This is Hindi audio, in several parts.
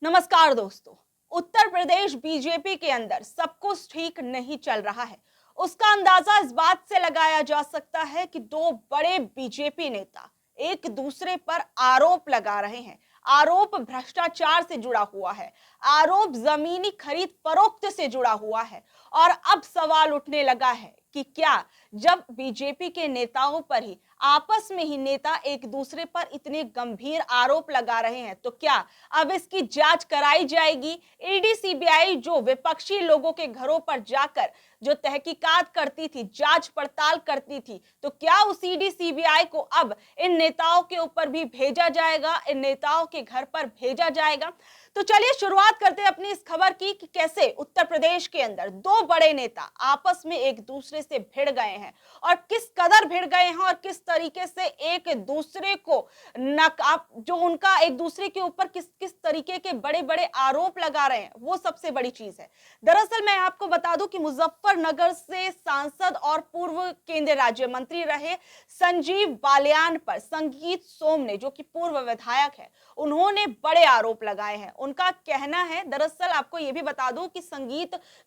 नमस्कार दोस्तों। उत्तर प्रदेश बीजेपी के अंदर सब कुछ ठीक नहीं चल रहा है। उसका अंदाजा इस बात से लगाया जा सकता है कि दो बड़े बीजेपी नेता एक दूसरे पर आरोप लगा रहे हैं। आरोप भ्रष्टाचार से जुड़ा हुआ है, आरोप जमीनी खरीद फरोख्त से जुड़ा हुआ है। और अब सवाल उठने लगा है कि क्या जब बीजेपी के नेताओं पर ही आपस में ही नेता एक दूसरे पर इतने गंभीर आरोप लगा रहे हैं तो क्या अब इसकी जांच कराई जाएगी? ईडी सीबीआई जो विपक्षी लोगों के घरों पर जाकर जो तहकीकात करती थी, जांच पड़ताल करती थी, तो क्या उस ईडी सीबीआई को अब इन नेताओं के ऊपर भी भेजा जाएगा, इन नेताओं के घर पर भेजा जाएगा? तो चलिए शुरुआत करते हैं अपनी इस खबर की कि कैसे उत्तर प्रदेश के अंदर दो बड़े नेता आपस में एक दूसरे से भिड़ गए हैं और किस कदर भिड़ गए हैं और किस तरीके से एक दूसरे को नकाब जो उनका एक दूसरे के ऊपर किस किस तरीके के बड़े बड़े आरोप लगा रहे हैं, वो सबसे बड़ी चीज है। दरअसल मैं आपको बता दूं कि मुजफ्फरनगर से सांसद और पूर्व केंद्रीय राज्य मंत्री रहे संजीव बालियान पर संगीत सोम ने, जो कि पूर्व विधायक है, उन्होंने बड़े आरोप लगाए हैं। उनका कहना है, दरअसल आपको यह भी बता दूं कि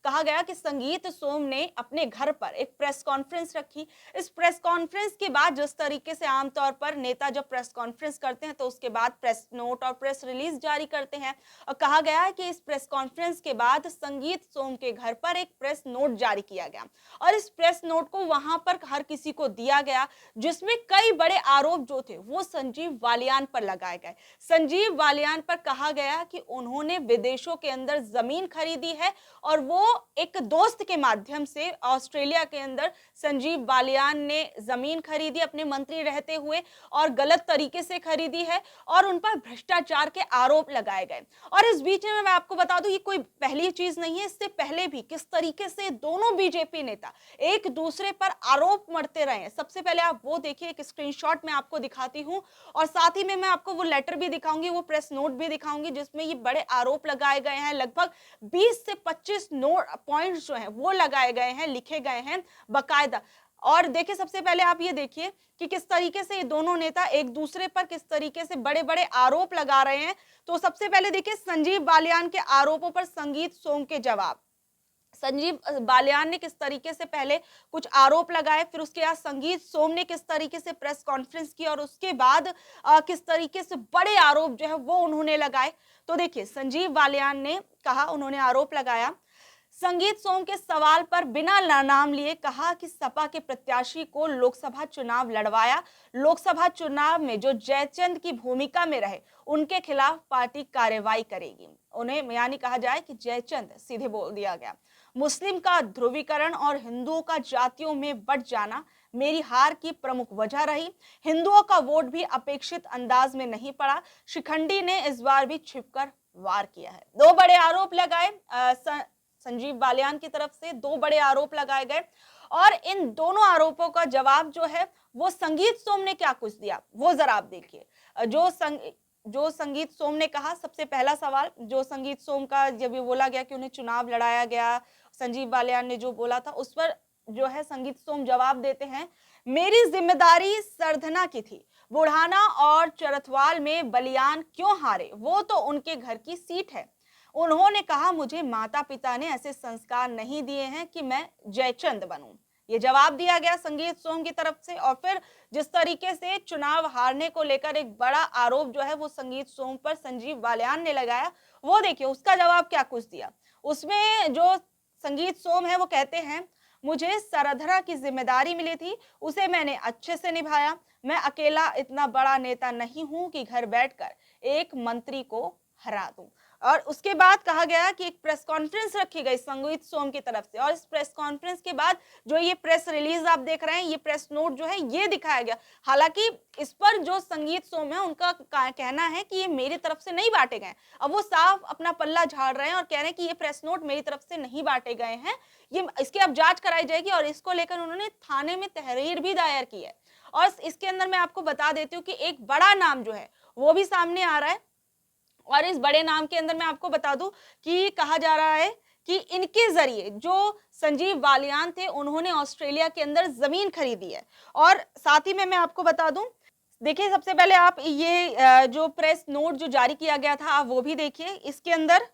कहा गया कि संगीत सोम ने अपने घर पर एक प्रेस कॉन्फ्रेंस रखी। इस प्रेस कॉन्फ्रेंस के बाद जिस तरीके से आमतौर पर नेता जब प्रेस कॉन्फ्रेंस करते हैं तो उसके बाद प्रेस नोट और प्रेस रिलीज जारी करते हैं, और कहा गया है कि इस प्रेस कॉन्फ्रेंस के बाद संगीत सोम के घर पर एक प्रेस नोट जारी किया गया और इस प्रेस नोट को वहां पर हर किसी को दिया गया, जिसमें कई बड़े आरोप जो थे वो संजीव बालियान पर लगाए गए। संजीव बालियान पर कहा गया कि उन्होंने विदेशों के अंदर जमीन खरीदी है और वो एक दोस्त के माध्यम से ऑस्ट्रेलिया के अंदर संजीव बालियान ने जमीन खरीदी अपने मंत्री रहते हुए और गलत तरीके से खरीदी है और उन पर भ्रष्टाचार के आरोप लगाए गए। और इस बीच में मैं आपको बता दूं ये कोई पहली चीज नहीं है, इससे पहले भी किस तरीके से दोनों बीजेपी नेता एक दूसरे पर आरोप मढ़ते रहे हैं। सबसे पहले आप वो देखिए, एक स्क्रीनशॉट मैं आपको दिखाती हूं और साथ ही में मैं आपको वो लेटर भी दिखाऊंगी, वो प्रेस नोट भी दिखाऊंगी जिसमें ये बड़े आरोप लगाए गए हैं। लगभग 20 से 25 नोट पॉइंट्स जो हैं वो लगाए गए हैं, लिखे गए हैं बाकायदा। और देखिए, सबसे पहले आप ये देखिए कि किस तरीके से ये दोनों नेता एक दूसरे पर किस तरीके से बड़े बड़े आरोप लगा रहे हैं। तो सबसे पहले देखिए संजीव बालियान के आरोपों पर संगीत सोम के जवाब। संजीव बालियान ने किस तरीके से पहले कुछ आरोप लगाए, फिर उसके बाद संगीत सोम ने किस तरीके से प्रेस कॉन्फ्रेंस की और उसके बाद किस तरीके से बड़े आरोप जो है वो उन्होंने लगाए। तो देखिए, संजीव बालियान ने कहा, उन्होंने आरोप लगाया संगीत सोम के सवाल पर बिना नाम लिए कहा कि सपा के प्रत्याशी को लोकसभा चुनाव लड़वाया, लोकसभा चुनाव में जो जयचंद की भूमिका में रहे उनके खिलाफ पार्टी कार्रवाई करेगी। उन्हें यानी कहा जाए कि जयचंद, सीधे बोल दिया गया, मुस्लिम का ध्रुवीकरण और हिंदुओं का जातियों में बंट जाना मेरी हार की प्रमुख वजह रही। हिंदुओं का वोट भी अपेक्षित अंदाज में नहीं पड़ा। शिखंडी ने इस बार भी छिपकर वार किया है। दो बड़े आरोप लगाए संजीव बालियान की तरफ से, दो बड़े आरोप लगाए गए और इन दोनों आरोपों का जवाब जो है वो संगीत सोम ने क्या कुछ दिया वो जरा आप देखिए। जो संगीत सोम ने कहा, सबसे पहला सवाल जो संगीत सोम का जब ये बोला गया कि उन्हें चुनाव लड़ाया गया, संजीव बालियान ने जो बोला था उस पर जो है संगीत सोम जवाब देते हैं, मेरी जिम्मेदारी सरधना की थी, बुढ़ाना और चरथवाल में बलियान क्यों हारे, वो तो उनके घर की सीट है। उन्होंने कहा मुझे माता पिता ने ऐसे संस्कार नहीं दिए हैं कि मैं जयचंद बनूं। ये जवाब दिया गया संगीत सोम की तरफ से। और फिर जिस तरीके से चुनाव हारने को लेकर एक बड़ा आरोप जो है वो संगीत सोम पर संजीव बालियान ने लगाया, वो देखिए उसका जवाब क्या कुछ दिया। उसमें जो संगीत सोम है वो कहते हैं, मुझे सरधरा की जिम्मेदारी मिली थी, उसे मैंने अच्छे से निभाया। मैं अकेला इतना बड़ा नेता नहीं हूं कि घर बैठकर एक मंत्री को हरा दूं। और उसके बाद कहा गया कि एक प्रेस कॉन्फ्रेंस रखी गई संगीत सोम की तरफ से और इस प्रेस कॉन्फ्रेंस के बाद जो ये प्रेस रिलीज आप देख रहे हैं, ये प्रेस नोट जो है ये दिखाया गया। हालांकि इस पर जो संगीत सोम है उनका कहना है कि ये मेरी तरफ से नहीं बांटे गए। अब वो साफ अपना पल्ला झाड़ रहे हैं और कह रहे हैं कि ये प्रेस नोट मेरी तरफ से नहीं बांटे गए हैं, ये इसकी अब जांच कराई जाएगी। और इसको लेकर उन्होंने थाने में तहरीर भी दायर की है। और इसके अंदर मैं आपको बता देती हूँ कि एक बड़ा नाम जो है वो भी सामने आ रहा है और इस बड़े नाम के अंदर मैं आपको बता दूं कि कहा जा रहा है कि इनके जरिए जो संजीव बालियान थे उन्होंने ऑस्ट्रेलिया के अंदर जमीन खरीदी है। और साथ ही में मैं आपको बता दूं देखिए, सबसे पहले आप ये जो प्रेस नोट जो जारी किया गया था, आप वो भी देखिए। इसके अंदर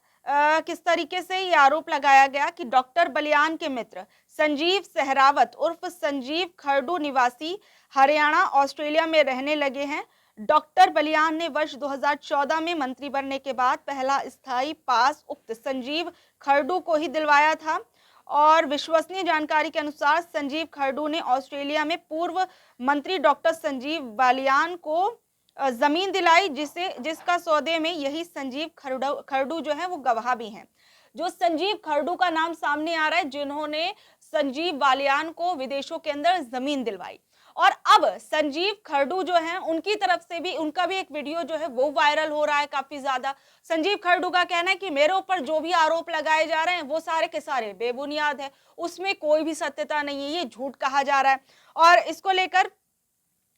किस तरीके से ये आरोप लगाया गया कि डॉक्टर बलियान के मित्र संजीव सहरावत उर्फ संजीव खरडू निवासी हरियाणा, ऑस्ट्रेलिया में रहने लगे हैं। डॉक्टर बलियान ने वर्ष 2014 में मंत्री बनने के बाद पहला स्थायी पास उक्त संजीव खरडू को ही दिलवाया था। और विश्वसनीय जानकारी के अनुसार संजीव खरडू ने ऑस्ट्रेलिया में पूर्व मंत्री डॉक्टर संजीव बालियान को जमीन दिलाई, जिसका सौदे में यही संजीव खरडू जो है वो गवाह भी हैं। जो संजीव खरडू का नाम सामने आ रहा है, जिन्होंने संजीव बालियान को विदेशों के अंदर जमीन दिलवाई। और अब संजीव खरडू जो हैं, उनकी तरफ से भी उनका भी एक वीडियो जो है वो वायरल हो रहा है काफी ज्यादा। संजीव खरडू का कहना है कि मेरे ऊपर जो भी आरोप लगाए जा रहे हैं वो सारे के सारे बेबुनियाद है, उसमें कोई भी सत्यता नहीं है, ये झूठ कहा जा रहा है। और इसको लेकर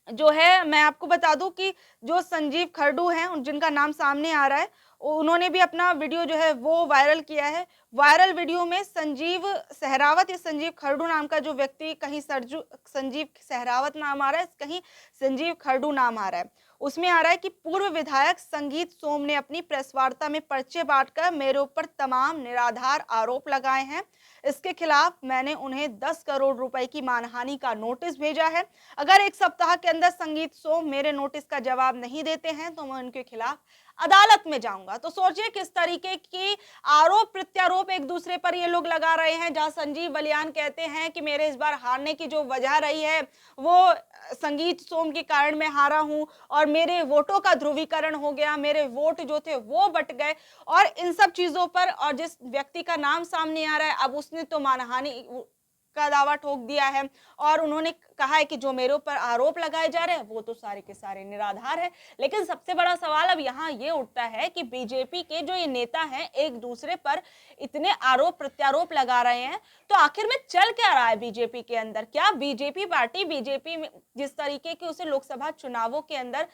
जो है मैं आपको बता दूं कि जो संजीव खरडू हैं, जिनका नाम सामने आ रहा है, उन्होंने भी अपना वीडियो जो है वो वायरल किया है। वायरल वीडियो में संजीव सहरावत या संजीव खरडू नाम का जो व्यक्ति, कहीं संजीव सहरावत नाम आ रहा है, कहीं संजीव खरडू नाम आ रहा है, उसमें आ रहा है कि पूर्व विधायक संगीत सोम ने अपनी प्रेस वार्ता में पर्चे बांटकर मेरे ऊपर तमाम निराधार आरोप लगाए हैं। इसके खिलाफ मैंने उन्हें 10 करोड़ रुपए की मानहानि का नोटिस भेजा है। अगर एक सप्ताह के अंदर संगीत सोम मेरे नोटिस का जवाब नहीं देते हैं तो मैं उनके खिलाफ अदालत में जाऊंगा। तो सोचिए किस तरीके की आरोप प्रत्यारोप एक दूसरे पर ये लोग लगा रहे हैं। जहां संजीव बलियान कहते हैं कि मेरे इस बार हारने की जो वजह रही है वो संगीत सोम के कारण मैं हारा हूं और मेरे वोटों का ध्रुवीकरण हो गया, मेरे वोट जो थे वो बट गए। और इन सब चीजों पर, और जिस व्यक्ति का नाम सामने आ रहा है, अब उसने तो मानहानि का दावा ठोक दिया है और उन्होंने कहा है कि जो मेरे ऊपर आरोप लगाए जा रहे हैं वो तो सारे के सारे निराधार है। लेकिन सबसे बड़ा सवाल अब यहाँ ये उठता है कि बीजेपी के जो ये नेता हैं एक दूसरे पर इतने आरोप प्रत्यारोप लगा रहे हैं, तो आखिर में चल क्या रहा है बीजेपी के अंदर? क्या बीजेपी पार्टी, बीजेपी में जिस तरीके के उसे लोकसभा चुनावों के अंदर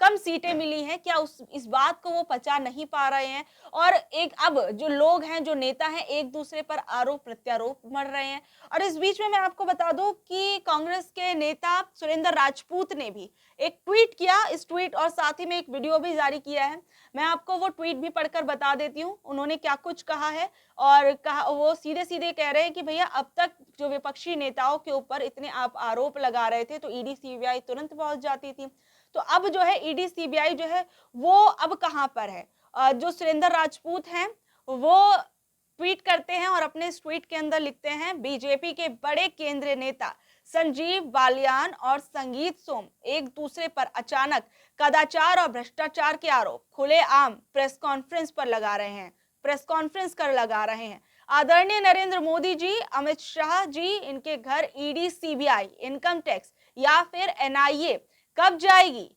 कम सीटें मिली हैं, क्या इस बात को वो पचा नहीं पा रहे हैं? और एक अब जो लोग हैं, जो नेता हैं, एक दूसरे पर आरोप प्रत्यारोप मर रहे हैं। और इस बीच में मैं आपको बता दूं कि कांग्रेस के नेता सुरेंद्र राजपूत ने भी एक ट्वीट किया। इस ट्वीट और साथ ही में एक वीडियो भी जारी किया है। मैं आपको वो ट्वीट भी पढ़कर बता देती हूँ उन्होंने क्या कुछ कहा है। और कहा, वो सीधे सीधे कह रहे हैं कि भैया अब तक जो विपक्षी नेताओं के ऊपर इतने आप आरोप लगा रहे थे तो ईडी सीबीआई तुरंत पहुंच जाती थी, तो अब जो है ईडी सीबीआई जो है वो अब कहां पर है? जो सुरेंद्र राजपूत हैं वो ट्वीट करते हैं और अपने इस ट्वीट के अंदर लिखते हैं, बीजेपी के बड़े केंद्रीय नेता संजीव बालियान और संगीत सोम एक दूसरे पर अचानक कदाचार और भ्रष्टाचार के आरोप खुलेआम प्रेस कॉन्फ्रेंस पर लगा रहे हैं, प्रेस कॉन्फ्रेंस कर लगा रहे हैं। आदरणीय नरेंद्र मोदी जी, अमित शाह जी, इनके घर ईडी सीबीआई, इनकम टैक्स या फिर एनआईए कब जाएगी?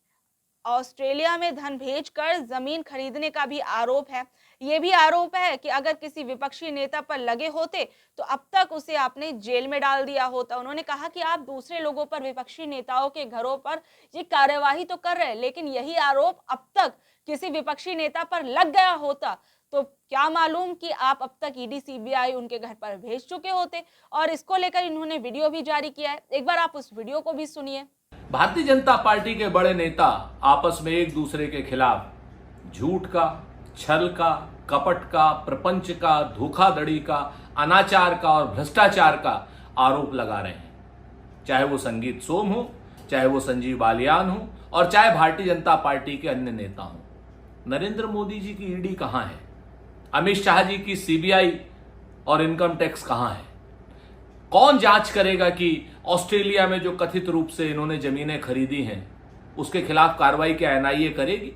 ऑस्ट्रेलिया में धन भेजकर जमीन खरीदने का भी आरोप है। यह भी आरोप है कि अगर किसी विपक्षी नेता पर लगे होते तो अब तक उसे आपने जेल में डाल दिया होता। उन्होंने कहा कि आप दूसरे लोगों पर, विपक्षी नेताओं के घरों पर ये कार्यवाही तो कर रहे हैं, लेकिन यही आरोप अब तक किसी विपक्षी नेता पर लग गया होता तो क्या मालूम कि आप अब तक ईडी सीबीआई उनके घर पर भेज चुके होते। और इसको लेकर इन्होंने वीडियो भी जारी किया है। एक बार आप उस वीडियो को भी सुनिए। भारतीय जनता पार्टी के बड़े नेता आपस में एक दूसरे के खिलाफ झूठ का, छल का, कपट का, प्रपंच का, धोखाधड़ी का, अनाचार का और भ्रष्टाचार का आरोप लगा रहे हैं। चाहे वो संगीत सोम हो, चाहे वो संजीव बालियान हो और चाहे भारतीय जनता पार्टी के अन्य नेता हो। नरेंद्र मोदी जी की ईडी कहां है? अमित शाह जी की सीबीआई और इनकम टैक्स कहां है? कौन जांच करेगा कि ऑस्ट्रेलिया में जो कथित रूप से इन्होंने जमीनें खरीदी हैं उसके खिलाफ कार्रवाई क्या एनआईए करेगी?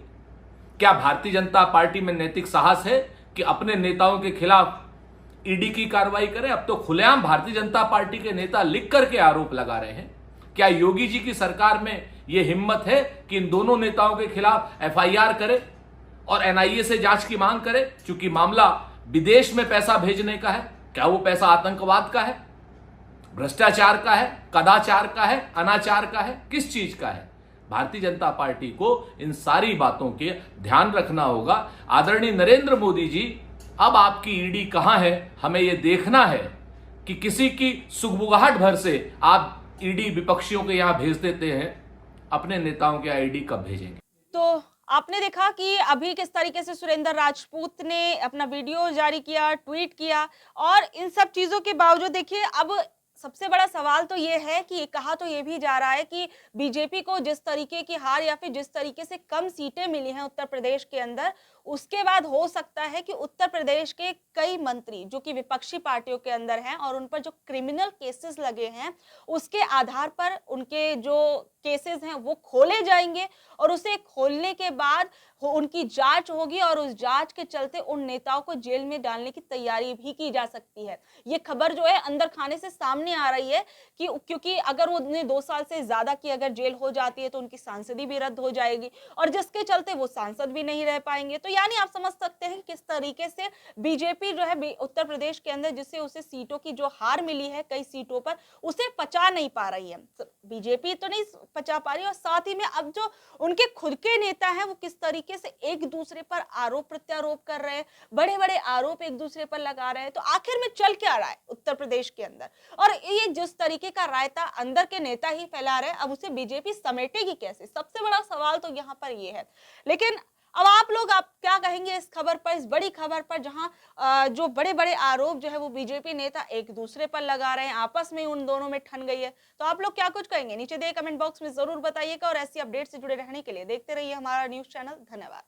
क्या भारतीय जनता पार्टी में नैतिक साहस है कि अपने नेताओं के खिलाफ ईडी की कार्रवाई करे? अब तो खुलेआम भारतीय जनता पार्टी के नेता लिख करके आरोप लगा रहे हैं। क्या योगी जी की सरकार में यह हिम्मत है कि इन दोनों नेताओं के खिलाफ एफआईआर करे और एनआईए से जांच की मांग करे? क्योंकि मामला विदेश में पैसा भेजने का है। क्या वो पैसा आतंकवाद का है, भ्रष्टाचार का है, कदाचार का है, अनाचार का है, किस चीज का है? भारतीय जनता पार्टी को इन सारी बातों के ध्यान रखना होगा। आदरणीय नरेंद्र मोदी जी, अब आपकी ईडी कहां है? हमें यह देखना है कि किसी की सुगबुगाहट भर से आप ईडी विपक्षियों के यहां भेज देते हैं अपने नेताओं के आईडी कब भेजेंगे। तो आपने देखा कि अभी किस तरीके से सुरेंद्र राजपूत ने अपना वीडियो जारी किया, ट्वीट किया और इन सब चीज़ों के बावजूद देखिए अब सबसे बड़ा सवाल तो ये है कि कहा तो ये भी जा रहा है कि बीजेपी को जिस तरीके की हार या फिर जिस तरीके से कम सीटें मिली हैं उत्तर प्रदेश के अंदर, उसके बाद हो सकता है कि उत्तर प्रदेश के कई मंत्री जो कि विपक्षी पार्टियों के अंदर हैं और उन पर जो क्रिमिनल केसेस लगे हैं, उसके आधार पर उनके जो केसेस हैं वो खोले जाएंगे और उसे खोलने के बाद उनकी जांच होगी और उस जांच के चलते उन नेताओं को जेल में डालने की तैयारी भी की जा सकती है। ये खबर जो है अंदर खाने से सामने आ रही है कि क्योंकि अगर उन्होंने 2 साल से ज्यादा की अगर जेल हो जाती है तो उनकी सांसदी भी रद्द हो जाएगी और जिसके चलते वो सांसद भी नहीं रह पाएंगे। तो यानी आप समझ सकते हैं किस तरीके से बीजेपी जो है उत्तर प्रदेश के अंदर जिससे उसे सीटों की जो हार मिली है कई सीटों पर उसे पचा नहीं पा रही है। बीजेपी तो नहीं पचा पा रही और साथ ही में अब जो उनके खुद के नेता हैं वो किस तरीके से एक दूसरे पर आरोप प्रत्यारोप कर रहे हैं, बड़े-बड़े आरोप एक दूसरे पर लगा रहे हैं। तो आखिर में चल क्या रहा है उत्तर प्रदेश के अंदर? और ये जिस तरीके का रायता अंदर के नेता ही फैला रहे हैं, अब उसे बीजेपी समेटेगी कैसे? सबसे बड़ा सवाल तो यहाँ पर ये है। लेकिन अब आप क्या कहेंगे इस खबर पर, इस बड़ी खबर पर जहां जो बड़े-बड़े आरोप जो है वो बीजेपी नेता एक दूसरे पर लगा रहे हैं, आपस में उन दोनों में ठन गई है। तो आप लोग क्या कुछ कहेंगे? नीचे दिए कमेंट बॉक्स में जरूर बताइएगा और ऐसी अपडेट से जुड़े रहने के लिए देखते रहिए हमारा न्यूज़ चैनल। धन्यवाद।